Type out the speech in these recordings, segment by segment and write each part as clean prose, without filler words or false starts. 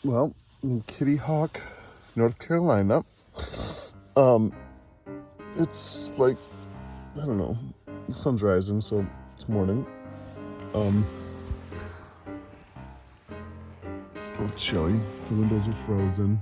Well, in Kitty Hawk, North Carolina. It's like, I don't know, the sun's rising, so it's morning. It's a little chilly. The windows are frozen.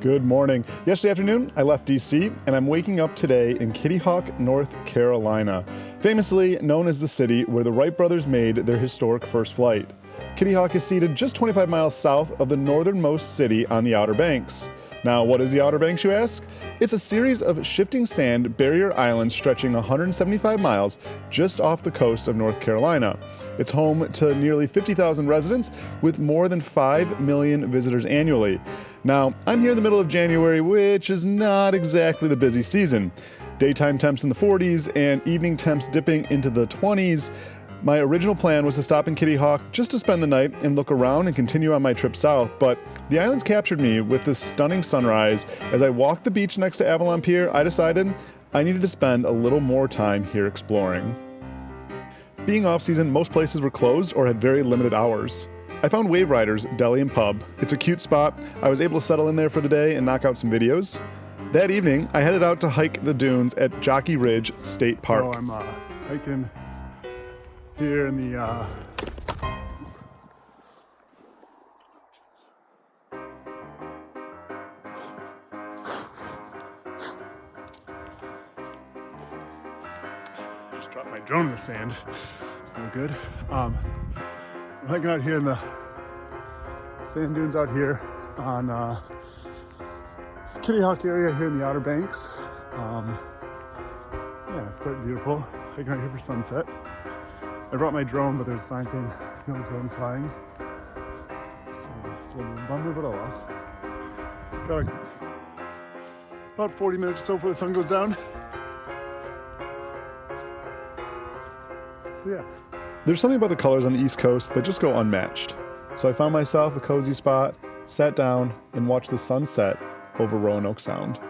Good morning. Yesterday afternoon, I left DC, and I'm waking up today in Kitty Hawk, North Carolina, famously known as the city where the Wright brothers made their historic first flight. Kitty Hawk is seated just 25 miles south of the northernmost city on the Outer Banks. Now, what is the Outer Banks, you ask? It's a series of shifting sand barrier islands stretching 175 miles just off the coast of North Carolina. It's home to nearly 50,000 residents with more than 5 million visitors annually. Now, I'm here in the middle of January, which is not exactly the busy season. Daytime temps in the 40s and evening temps dipping into the 20s. My original plan was to stop in Kitty Hawk just to spend the night and look around and continue on my trip south, but the islands captured me with this stunning sunrise. As I walked the beach next to Avalon Pier, I decided I needed to spend a little more time here exploring. Being off-season, most places were closed or had very limited hours. I found Waveriders, Deli and Pub. It's a cute spot. I was able to settle in there for the day and knock out some videos. That evening, I headed out to hike the dunes at Jockeys Ridge State Park. So I'm hiking here in the just dropped my drone in the sand. It's no good. I'm hiking out here in the sand dunes out here on Kitty Hawk area here in the Outer Banks. Yeah, it's quite beautiful. Hiking out here for sunset. I brought my drone, but there's a sign saying no drone flying. So, it's a little bummer, but oh well. Got about 40 minutes or so before the sun goes down. So yeah. There's something about the colors on the East Coast that just go unmatched. So I found myself a cozy spot, sat down, and watched the sunset over Roanoke Sound.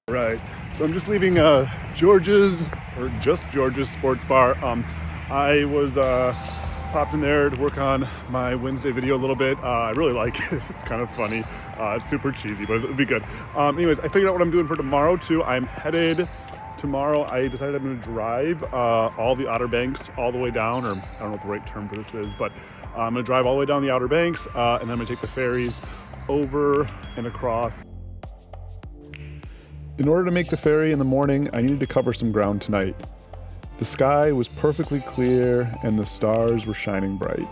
Right, so I'm just leaving George's Sports Bar. I was popped in there to work on my Wednesday video a little bit. I really like it. It's kind of funny. It's super cheesy, but it'll be good. Anyways, I figured out what I'm doing for tomorrow too. I'm headed tomorrow. I decided I'm going to drive all the Outer Banks all the way down, or I don't know what the right term for this is, but I'm going to drive all the way down the Outer Banks, and then I'm going to take the ferries over and across. In order to make the ferry in the morning, I needed to cover some ground tonight. The sky was perfectly clear and the stars were shining bright.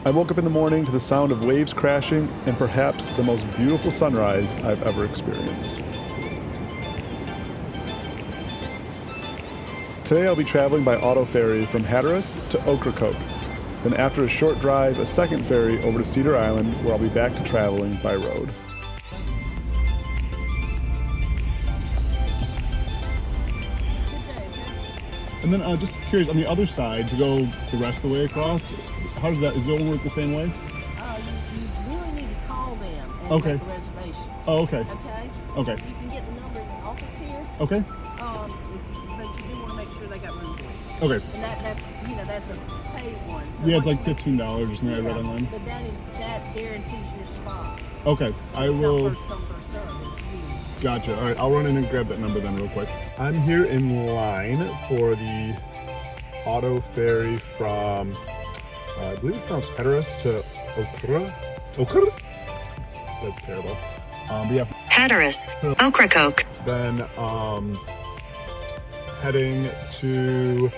I woke up in the morning to the sound of waves crashing and perhaps the most beautiful sunrise I've ever experienced. Today I'll be traveling by auto ferry from Hatteras to Ocracoke. Then after a short drive, a second ferry over to Cedar Island, where I'll be back to traveling by road. And then just curious, on the other side, to go the rest of the way across, how does that, is it all work the same way? You really need to call them and Okay. make a reservation. Oh, okay. Okay? Okay. You can get the number in the office here, Okay. but you do want to make sure they got room for you. Okay. And that's a paid one. So Yeah, it's once like $15 or something I read online. But that guarantees your spot. Okay, I It's will. not first come, first serve. Gotcha. All right, I'll run in and grab that number then real quick. I'm here in line for the auto ferry from, I believe it's from Hatteras to Ocracoke. That's terrible. But yeah. Hatteras, Ocracoke. Then heading to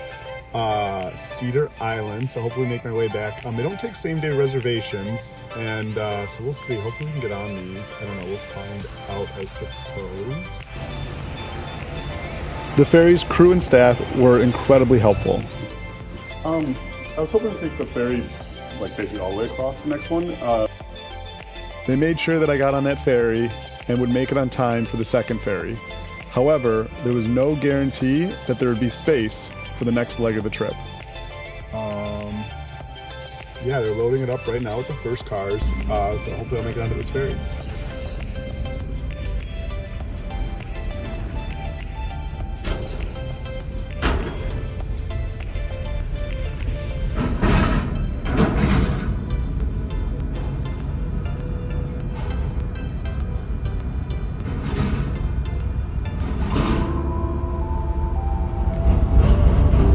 Cedar Island, so hopefully make my way back. They don't take same day reservations, and so we'll see. Hopefully we can get on these. I don't know, we'll find out, I suppose. The ferry's crew and staff were incredibly helpful. I was hoping to take the ferry like basically all the way across the next one. They made sure that I got on that ferry and would make it on time for the second ferry. However, there was no guarantee that there would be space for the next leg of the trip. Yeah, they're loading it up right now with the first cars, so hopefully I'll make it onto this ferry.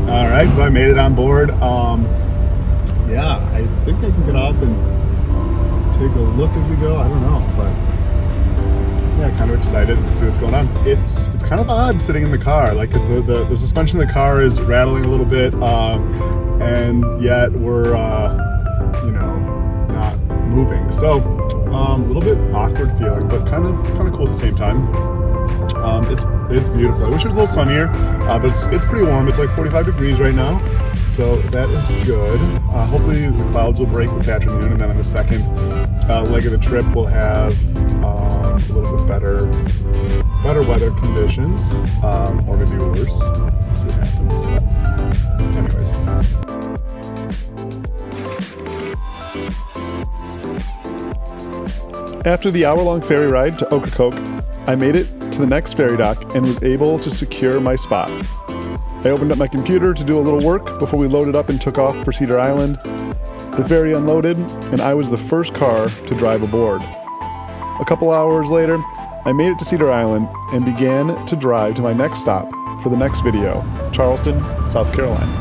All right, so I made it on board. Yeah, I think I can get off and take a look as we go. I don't know, but yeah, kind of excited to see what's going on. It's kind of odd sitting in the car, like, because the suspension of the car is rattling a little bit, and yet we're not moving. So a little bit awkward feeling, but kind of cool at the same time. It's beautiful. I wish it was a little sunnier, but it's pretty warm. It's like 45 degrees right now. So that is good. Hopefully the clouds will break this afternoon, and then on the second leg of the trip we'll have a little bit better weather conditions, or maybe worse. We'll see what happens. But anyways. After the hour-long ferry ride to Ocracoke, I made it to the next ferry dock and was able to secure my spot. I opened up my computer to do a little work before we loaded up and took off for Cedar Island. The ferry unloaded, and I was the first car to drive aboard. A couple hours later, I made it to Cedar Island and began to drive to my next stop for the next video, Charleston, South Carolina.